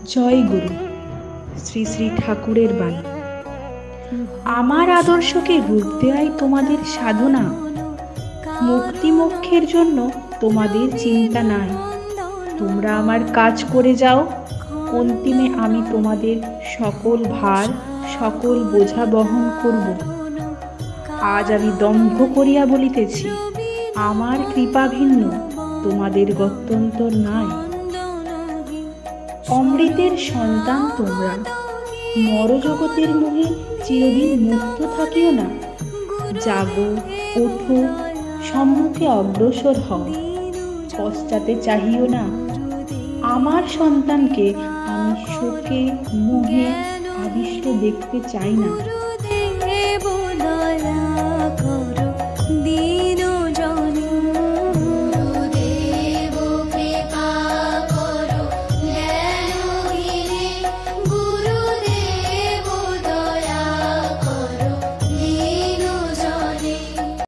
জয় গুরু। শ্রী শ্রী ঠাকুরের বাণী। আমার আদর্শকে রূপ দেওয়াই তোমাদের সাধনা। মুক্তি মোক্ষের জন্য তোমাদের চিন্তা নাই। তোমরা আমার কাজ করে যাও, অন্তিমে আমি তোমাদের সকল ভার, সকল বোঝা বহন করব। আজ আমি দম্ভ করিয়া বলিতেছি, আমার কৃপা ভিন্ন তোমাদের গত্যন্তর নাই। অমৃতের সন্তান তোমরা, মরজগতের মোহে চিরদিন মুক্ত থাকিও না। জাগো, ওঠো, সম্মুখে অগ্রসর হও, পশ্চাতে চাহিও না। আমার সন্তানকে আমি শোকে মোহে আবিষ্ট দেখতে চাই না।